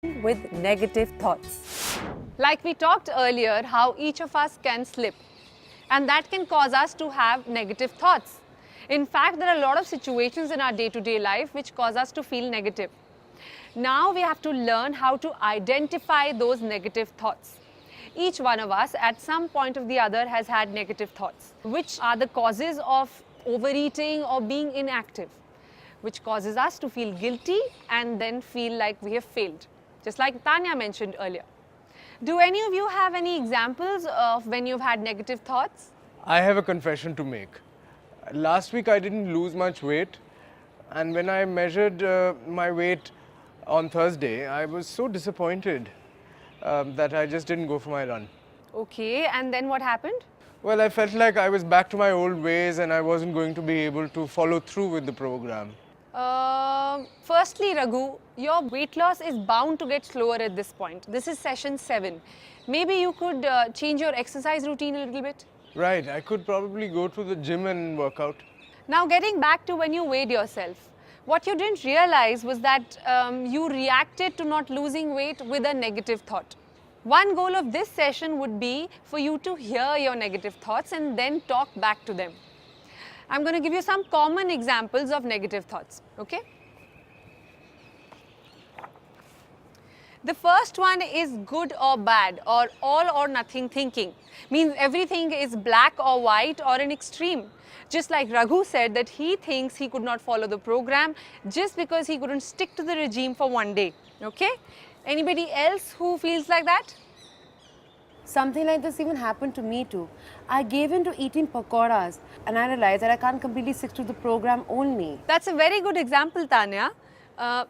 with negative thoughts. Like we talked earlier, how each of us can slip, and that can cause us to have negative thoughts. In fact, there are a lot of situations in our day-to-day life which cause us to feel negative. Now we have to learn how to identify those negative thoughts. Each one of us at some point or the other has had negative thoughts, which are the causes of overeating or being inactive, which causes us to feel guilty and then feel like we have failed, just like Tanya mentioned earlier. Do any of you have any examples of when you've had negative thoughts? I have a confession to make. Last week I didn't lose much weight, and when I measured my weight on Thursday, I was so disappointed that I just didn't go for my run. Okay, and then what happened? Well, I felt like I was back to my old ways and I wasn't going to be able to follow through with the program. Firstly, Raghu, your weight loss is bound to get slower at this point. This is session 7. Maybe you could change your exercise routine a little bit. Right, I could probably go to the gym and work out. Now, getting back to when you weighed yourself, what you didn't realize was that you reacted to not losing weight with a negative thought. One goal of this session would be for you to hear your negative thoughts and then talk back to them. I'm going to give you some common examples of negative thoughts, okay? The first one is good or bad, or all or nothing thinking. Means everything is black or white or an extreme. Just like Raghu said that he thinks he could not follow the program just because he couldn't stick to the regime for one day, okay? Anybody else who feels like that? Something like this even happened to me too. I gave in to eating pakoras and I realized that I can't completely stick to the program only. That's a very good example, Tanya.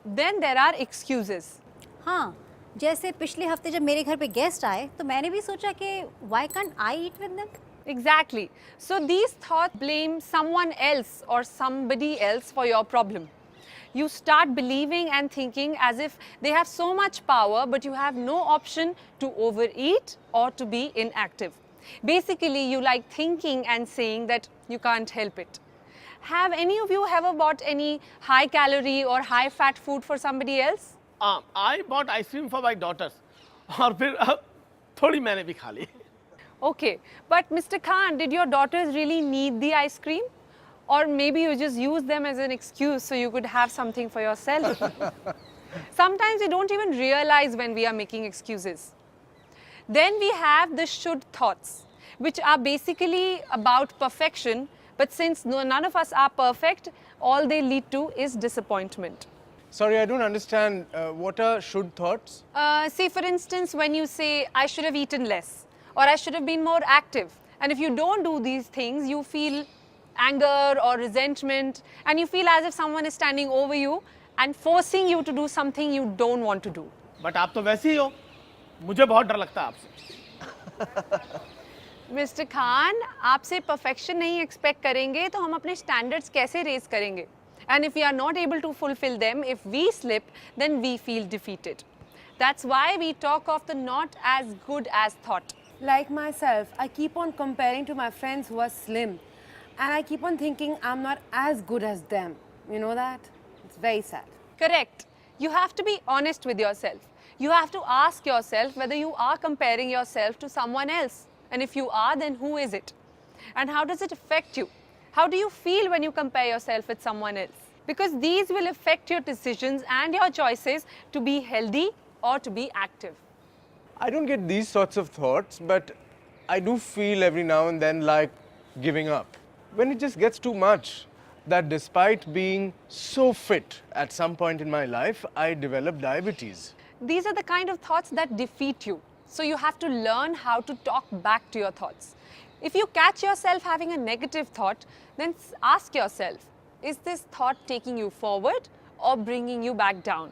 Then there are excuses. हाँ, जैसे पिछले हफ्ते जब मेरे घर पे guest आए तो मैंने भी सोचा कि why can't I eat with them? Exactly. So these thoughts blame someone else or somebody else for your problem. You start believing and thinking as if they have so much power, but you have no option to overeat or to be inactive. Basically, you like thinking and saying that you can't help it. Have any of you ever bought any high calorie or high fat food for somebody else? I bought ice cream for my daughters. और फिर थोड़ी मैंने भी खा ली. Okay, but Mr. Khan, did your daughters really need the ice cream? Or maybe you just use them as an excuse so you could have something for yourself. Sometimes we don't even realize when we are making excuses. Then we have the should thoughts, which are basically about perfection, but since none of us are perfect, all they lead to is disappointment. Sorry, I don't understand. What are should thoughts? Say for instance, when you say, I should have eaten less, or I should have been more active. And if you don't do these things, you feel anger or resentment, and you feel as if someone is standing over you and forcing you to do something you don't want to do. But आप तो वैसे ही हो. मुझे बहुत डर लगता है आपसे. Mr. Khan, आपसे perfection नहीं expect करेंगे तो हम अपने standards कैसे raise करेंगे? And if we are not able to fulfill them, if we slip, then we feel defeated. That's why we talk of the not as good as thought. Like myself, I keep on comparing to my friends who are slim. And I keep on thinking I'm not as good as them. You know that? It's very sad. Correct. You have to be honest with yourself. You have to ask yourself whether you are comparing yourself to someone else. And if you are, then who is it? And how does it affect you? How do you feel when you compare yourself with someone else? Because these will affect your decisions and your choices to be healthy or to be active. I don't get these sorts of thoughts, but I do feel every now and then like giving up. When it just gets too much, that despite being so fit at some point in my life, I developed diabetes. These are the kind of thoughts that defeat you. So you have to learn how to talk back to your thoughts. If you catch yourself having a negative thought, then ask yourself, is this thought taking you forward or bringing you back down?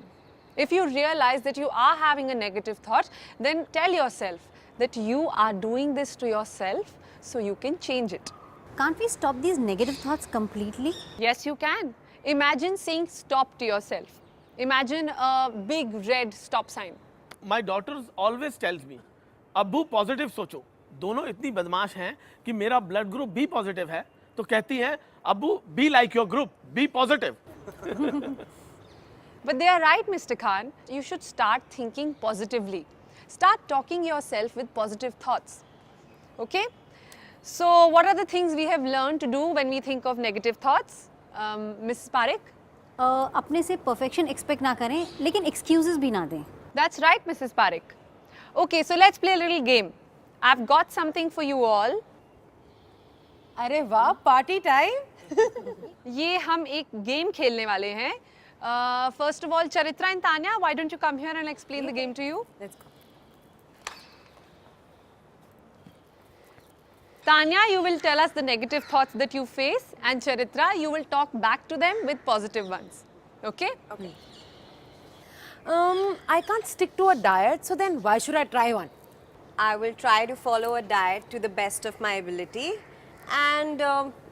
If you realize that you are having a negative thought, then tell yourself that you are doing this to yourself so you can change it. Can't we stop these negative thoughts completely? Yes, you can. Imagine saying stop to yourself. Imagine a big red stop sign. My daughter always tells me, अब्बू positive सोचो. दोनों इतनी बदमाश हैं कि मेरा blood group be positive है, तो कहती हैं अब्बू be like your group, be positive. But they are right, Mr. Khan. You should start thinking positively. Start talking yourself with positive thoughts. Okay? So, what are the things we have learned to do when we think of negative thoughts? Mrs. Parekh? अपने से perfection expect ना करें लेकिन excuses भी ना दें. That's right, Mrs. Parekh. Okay, so let's play a little game. I've got something for you all. अरे वाह, पार्टी टाइम. ये हम एक गेम खेलने वाले हैं. First of all, Charitra and Tanya, why don't you come here and explain the game to you? Let's go. Tanya, you will tell us the negative thoughts that you face, and Charitra, you will talk back to them with positive ones. Okay? Okay. I can't stick to a diet, so then why should I try one? I will try to follow a diet to the best of my ability, and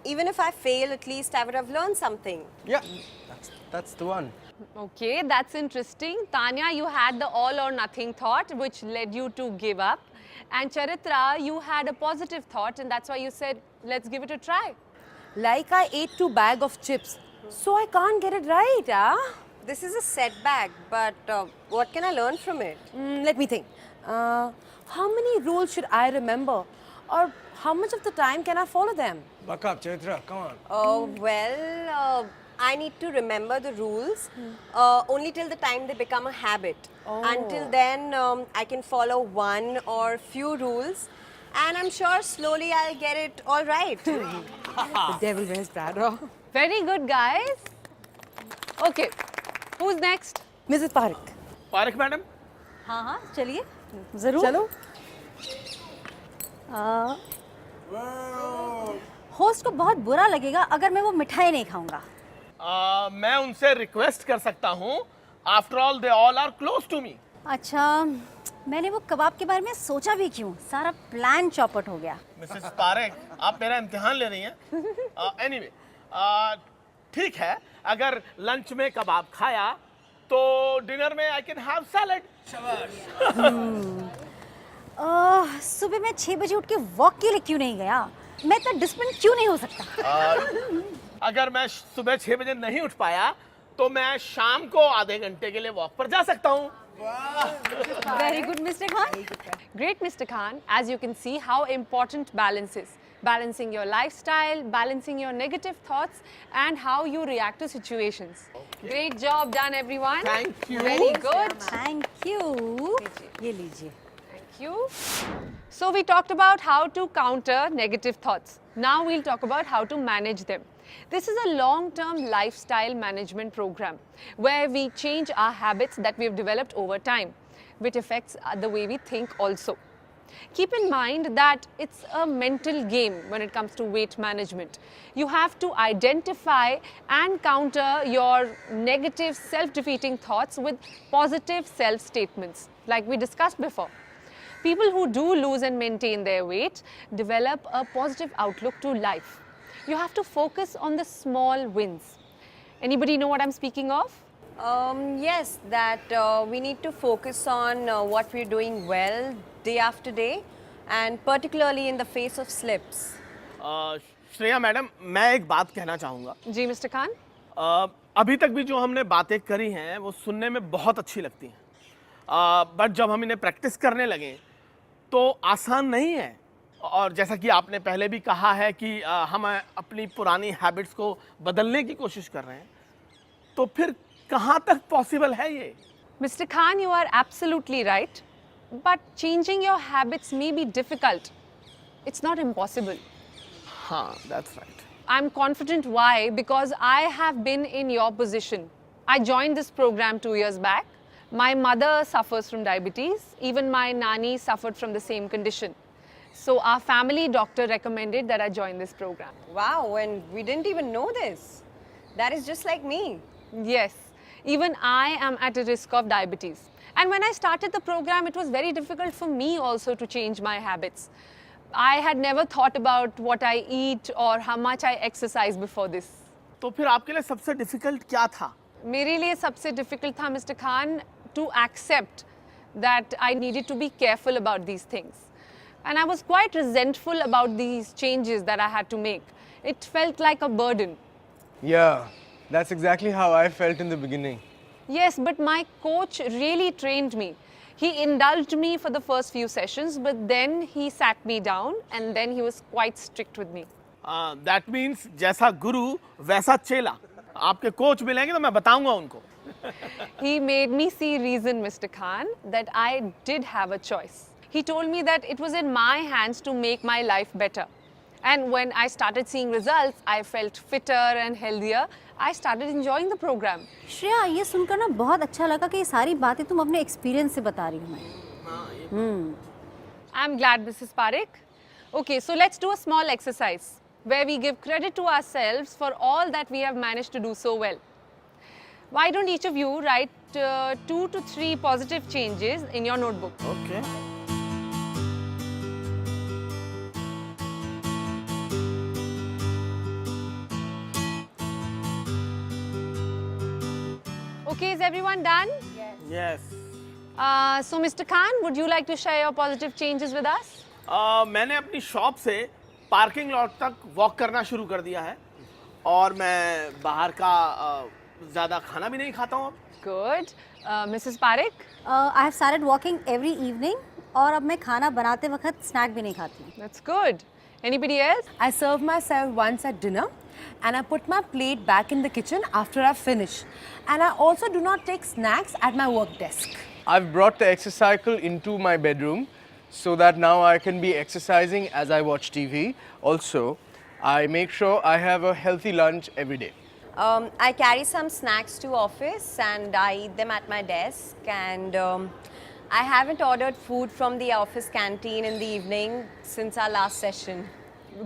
even if I fail, at least I would have learned something. Yeah, that's the one. Okay, that's interesting. Tanya, you had the all or nothing thought, which led you to give up. And Charitra, you had a positive thought, and that's why you said, let's give it a try. Like I ate 2 bags of chips, so I can't get it right, ah? This is a setback, but what can I learn from it? Let me think. How many rules should I remember? Or how much of the time can I follow them? Buck up, Chaitra, come on. Oh, well, I need to remember the rules only till the time they become a habit. Until then, I can follow one or few rules, and I'm sure slowly I'll get it all right. The devil wears Prada. Very good, guys. Okay, who's next? Mrs. Parekh. Parakh madam. हाँ हाँ चलिए ज़रूर. चलो. Host को बहुत बुरा लगेगा अगर मैं वो मिठाई नहीं खाऊंगा. मैं उनसे रिक्वेस्ट कर सकता हूँ. After all they all are close to me. अच्छा, मैंने वो कबाब के बारे में सोचा भी क्यों, सारा प्लान चौपट हो गया. मिसेस पारेख, आप मेरा इम्तिहान ले रही हैं. एनीवे, ठीक है, अगर लंच में कबाब खाया तो डिनर में आई कैन हैव सैलेड. सुबह मैं 6 बजे उठ के वॉक के लिए क्यों नहीं गया? मैं इतना डिसिप्लिन क्यों नहीं हो सकता? अगर मैं सुबह 6 बजे नहीं उठ पाया तो मैं शाम को आधे घंटे के लिए वॉक पर जा सकता हूँ. Very good, Mr. Khan. Great, Mr. Khan. As you can see how important balance is. Balancing your lifestyle, balancing your negative thoughts, and how you react to situations. Great job done, everyone. Thank you. Very good. Thank you. ये लीजिए. Thank you. So we talked about how to counter negative thoughts. Now we'll talk about how to manage them. This is a long-term lifestyle management program where we change our habits that we have developed over time, which affects the way we think also. Keep in mind that it's a mental game when it comes to weight management. You have to identify and counter your negative self-defeating thoughts with positive self-statements, like we discussed before. People who do lose and maintain their weight develop a positive outlook to life. You have to focus on the small wins. Anybody know what I'm speaking of? Yes, that we need to focus on what we're doing well day after day, and particularly in the face of slips. Shreya madam, मैं एक बात कहना चाहूँगा. जी mister Khan. अभी तक भी जो हमने बातें करी हैं वो सुनने में बहुत अच्छी लगती हैं, बट जब हम इन्हें प्रैक्टिस करने लगे तो आसान नहीं है. और जैसा कि आपने पहले भी कहा है कि हम अपनी पुरानी हैबिट्स को बदलने की कोशिश कर रहे हैं, तो फिर कहाँ तक पॉसिबल है ये? Mr. Khan, you are absolutely right. But changing your habits may be difficult. It's not impossible. हाँ, that's right. I'm confident why? Because I have been in your position. I joined this program 2 years back. My mother suffers from diabetes. Even my nanny suffered from the same condition. So our family doctor recommended that I join this program. Wow, and we didn't even know this. That is just like me. Yes, even I am at a risk of diabetes. And when I started the program, it was very difficult for me also to change my habits. I had never thought about what I eat or how much I exercise before this. तो फिर आपके लिए सबसे difficult क्या था? मेरे लिए सबसे difficult था, Mr. Khan, to accept that I needed to be careful about these things. And I was quite resentful about these changes that I had to make. It felt like a burden. Yeah, that's exactly how I felt in the beginning. Yes, but my coach really trained me. He indulged me for the first few sessions, but then he sat me down and then he was quite strict with me. That means जैसा गुरु वैसा चेला. आपके coach मिलेंगे तो मैं बताऊंगा उनको. He made me see reason, Mr. Khan, that I did have a choice. He told me that it was in my hands to make my life better. And when I started seeing results, I felt fitter and healthier. I started enjoying the program. Shreya, ये सुनकर ना बहुत अच्छा लगा कि ये सारी बातें तुम अपने एक्सपीरियंस से बता रही हो मैं. I'm glad, Mrs. Parekh. Okay, so let's do a small exercise where we give credit to ourselves for all that we have managed to do so well. Why don't each of you write 2 to 3 positive changes in your notebook? Okay. Okay, is everyone done? Yes. So, Mr. Khan, would you like to share your positive changes with us? मैंने अपनी shop से parking lot तक walk करना शुरू कर दिया है और मैं बाहर का ज़्यादा खाना भी नहीं खाता हूँ अब. Good. Mrs. Parekh? I have started walking every evening और अब मैं खाना बनाते वक्त स्नैक भी नहीं खाती. That's good. Anybody else? I serve myself once at dinner and I put my plate back in the kitchen after I finish. And I also do not take snacks at my work desk. I've brought the exercycle into my bedroom so that now I can be exercising as I watch TV. Also, I make sure I have a healthy lunch every day. I carry some snacks to office and I eat them at my desk, and I haven't ordered food from the office canteen in the evening since our last session.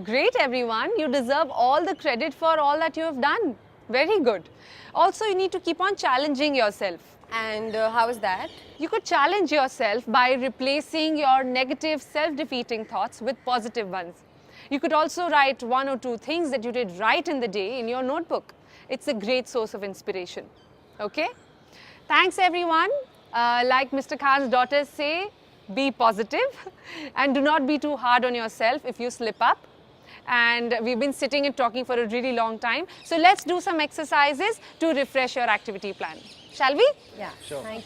Great, everyone. You deserve all the credit for all that you have done. Very good. Also, you need to keep on challenging yourself. And how is that? You could challenge yourself by replacing your negative, self-defeating thoughts with positive ones. You could also write 1 or 2 things that you did right in the day in your notebook. It's a great source of inspiration. Okay? Thanks, everyone. Like Mr. Khan's daughters say, be positive and do not be too hard on yourself if you slip up. And we've been sitting and talking for a really long time. So let's do some exercises to refresh your activity plan. Shall we? Yeah, sure. Thank you.